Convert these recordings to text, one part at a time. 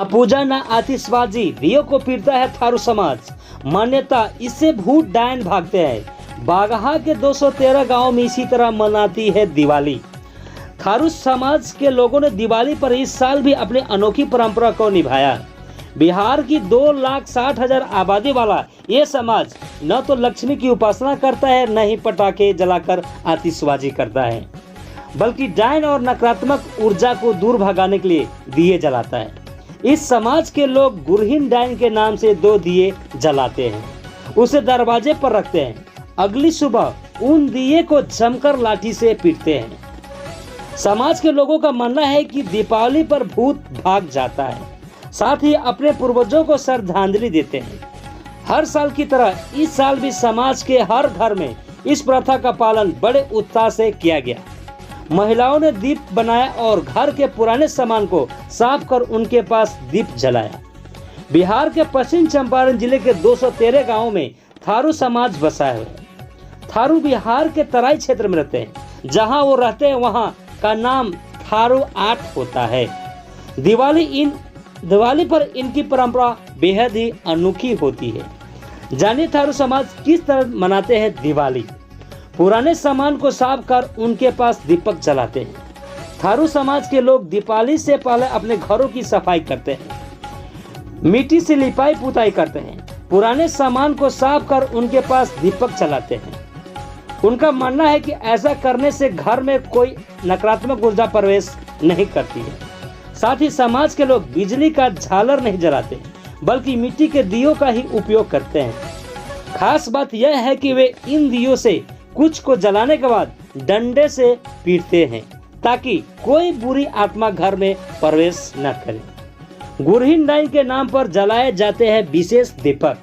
पूजा न आतिशबाजी, दियो को पीटता है थारू समाज। मान्यता, इससे भूत डायन भागते हैं। बागहा के 213 गांव में इसी तरह मनाती है दिवाली। थारू समाज के लोगों ने दिवाली पर इस साल भी अपनी अनोखी परंपरा को निभाया। बिहार की 2,60,000 आबादी वाला ये समाज न तो लक्ष्मी की उपासना करता है, न ही पटाखे जलाकर आतिशबाजी करता है, बल्कि डायन और नकारात्मक ऊर्जा को दूर भगाने के लिए दिए जलाता है। इस समाज के लोग गुरहीन डायन के नाम से 2 दिए जलाते हैं, उसे दरवाजे पर रखते हैं। अगली सुबह उन दिए को जमकर लाठी से पीटते हैं। समाज के लोगों का मानना है कि दीपावली पर भूत भाग जाता है, साथ ही अपने पूर्वजों को श्रद्धांजलि देते हैं। हर साल की तरह इस साल भी समाज के हर घर में इस प्रथा का पालन बड़े उत्साह से किया गया। महिलाओं ने दीप बनाया और घर के पुराने सामान को साफ कर उनके पास दीप जलाया। बिहार के पश्चिम चंपारण जिले के 213 गांवों में थारू समाज बसा है। थारू बिहार के तराई क्षेत्र में रहते हैं। जहां वो रहते हैं वहां का नाम थारू 8 होता है। दिवाली पर इनकी परंपरा बेहद ही अनोखी होती है। जानिए थारू समाज किस तरह मनाते हैं दिवाली। पुराने सामान को साफ कर उनके पास दीपक जलाते हैं। थारू समाज के लोग दीपावली से पहले अपने घरों की सफाई करते हैं, मिट्टी से लिपाई पुताई करते हैं, पुराने सामान को साफ कर उनके पास दीपक जलाते हैं। उनका मानना है कि ऐसा करने से घर में कोई नकारात्मक ऊर्जा प्रवेश नहीं करती है। साथ ही समाज के लोग बिजली का झालर नहीं जलाते, बल्कि मिट्टी के दियों का ही उपयोग करते हैं। खास बात यह है कि वे इन दियों से कुछ को जलाने के बाद डंडे से पीटते हैं, ताकि कोई बुरी आत्मा घर में प्रवेश न करे। गुरहीन डायन के नाम पर जलाए जाते हैं विशेष दीपक।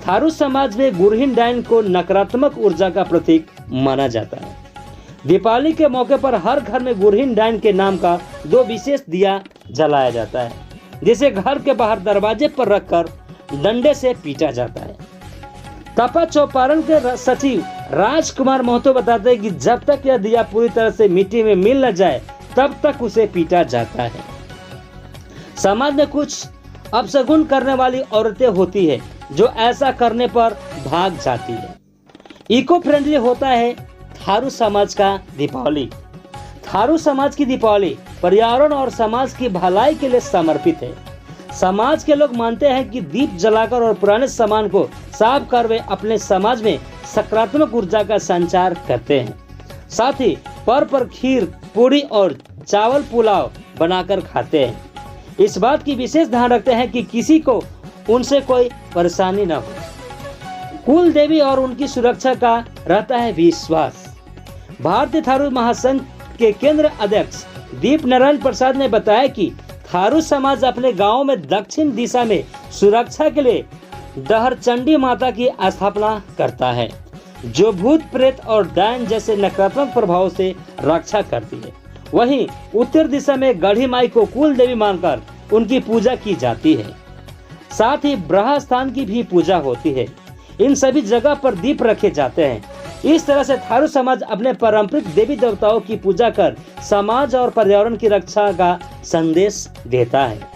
थारू समाज में गुरहीन डायन को नकारात्मक ऊर्जा का प्रतीक माना जाता है। दीपावली के मौके पर हर घर में गुरहीन डायन के नाम का 2 विशेष दिया जलाया जाता है, जिसे घर के बाहर दरवाजे पर रखकर डंडे से पीटा जाता है। तपा चौपारण के सचिव राजकुमार महतो बताते हैं कि जब तक यह दिया पूरी तरह से मिट्टी में मिल न जाए तब तक उसे पीटा जाता है। समाज में कुछ अपशगुन करने वाली औरतें होती है जो ऐसा करने पर भाग जाती है। इको फ्रेंडली होता है थारू समाज का दीपावली। थारू समाज की दीपावली पर्यावरण और समाज की भलाई के लिए समर्पित है। समाज के लोग मानते हैं कि दीप जलाकर और पुराने सामान को साफ कर वे अपने समाज में सकारात्मक ऊर्जा का संचार करते हैं। साथ ही पर्व पर खीर, पूरी और चावल पुलाव बनाकर खाते हैं। इस बात की विशेष ध्यान रखते हैं कि किसी को उनसे कोई परेशानी न हो। कुल देवी और उनकी सुरक्षा का रहता है विश्वास। भारतीय थारू महासंघ के केंद्र अध्यक्ष दीप नारायण प्रसाद ने बताया कि थारू समाज अपने गांव में दक्षिण दिशा में सुरक्षा के लिए डहरचंडी माता की स्थापना करता है, जो भूत प्रेत और डायन जैसे नकारात्मक प्रभावों से रक्षा करती है। वहीं उत्तर दिशा में गढ़ी माई को कुल देवी मानकर उनकी पूजा की जाती है। साथ ही ब्रह्म स्थान की भी पूजा होती है। इन सभी जगह पर दीप रखे जाते हैं। इस तरह से थारू समाज अपने पारंपरिक देवी देवताओं की पूजा कर समाज और पर्यावरण की रक्षा का संदेश देता है।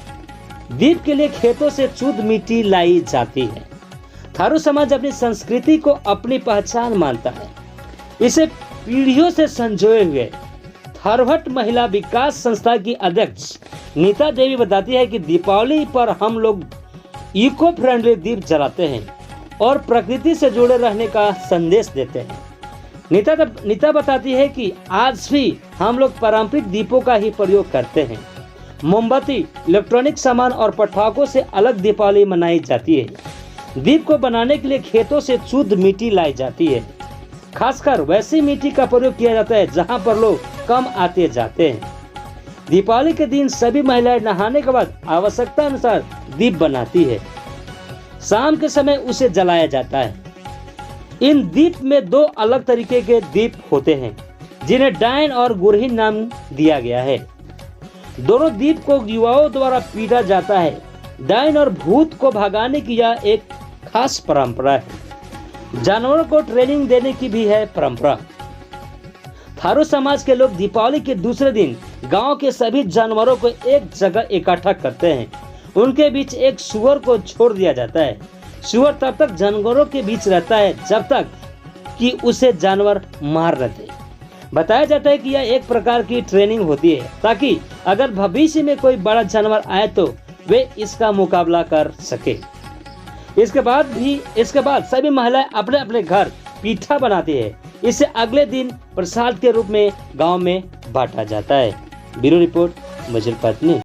दीप के लिए खेतों से शुद्ध मिट्टी लाई जाती है। थारू समाज अपनी संस्कृति को अपनी पहचान मानता है, इसे पीढ़ियों से संजोए हुए। थारवट महिला विकास संस्था की अध्यक्ष नीता देवी बताती है कि दीपावली पर हम लोग इको फ्रेंडली दीप जलाते हैं और प्रकृति से जुड़े रहने का संदेश देते हैं। नीता बताती है कि आज भी हम लोग पारंपरिक दीपों का ही प्रयोग करते हैं। मोमबत्ती, इलेक्ट्रॉनिक सामान और पटाखों से अलग दीपावली मनाई जाती है। दीप को बनाने के लिए खेतों से शुद्ध मिट्टी लाई जाती है। खासकर वैसी मिट्टी का प्रयोग किया जाता है जहां पर लोग कम आते जाते हैं। दीपावली के दिन सभी महिलाएं नहाने के बाद आवश्यकता अनुसार दीप बनाती है। शाम के समय उसे जलाया जाता है। इन दीप में 2 अलग तरीके के दीप होते हैं, जिन्हें डायन और गुरहीन नाम दिया गया है। दोनों दीप को युवाओं द्वारा पीटा जाता है। डायन और भूत को भगाने की यह एक खास परंपरा है। जानवरों को ट्रेनिंग देने की भी है परंपरा। थारू समाज के लोग दीपावली के दूसरे दिन गांव के सभी जानवरों को एक जगह इकट्ठा करते हैं। उनके बीच एक सूअर को छोड़ दिया जाता है। सूअर तब तक जानवरों के बीच रहता है जब तक कि उसे जानवर मार न दे। बताया जाता है कि यह एक प्रकार की ट्रेनिंग होती है ताकि अगर भविष्य में कोई बड़ा जानवर आए तो वे इसका मुकाबला कर सके। इसके बाद सभी महिलाएं अपने अपने घर पीठा बनाती है। इसे अगले दिन प्रसाद के रूप में गांव में बांटा जाता है। Bureau report, मुजफ्फरपट्टी।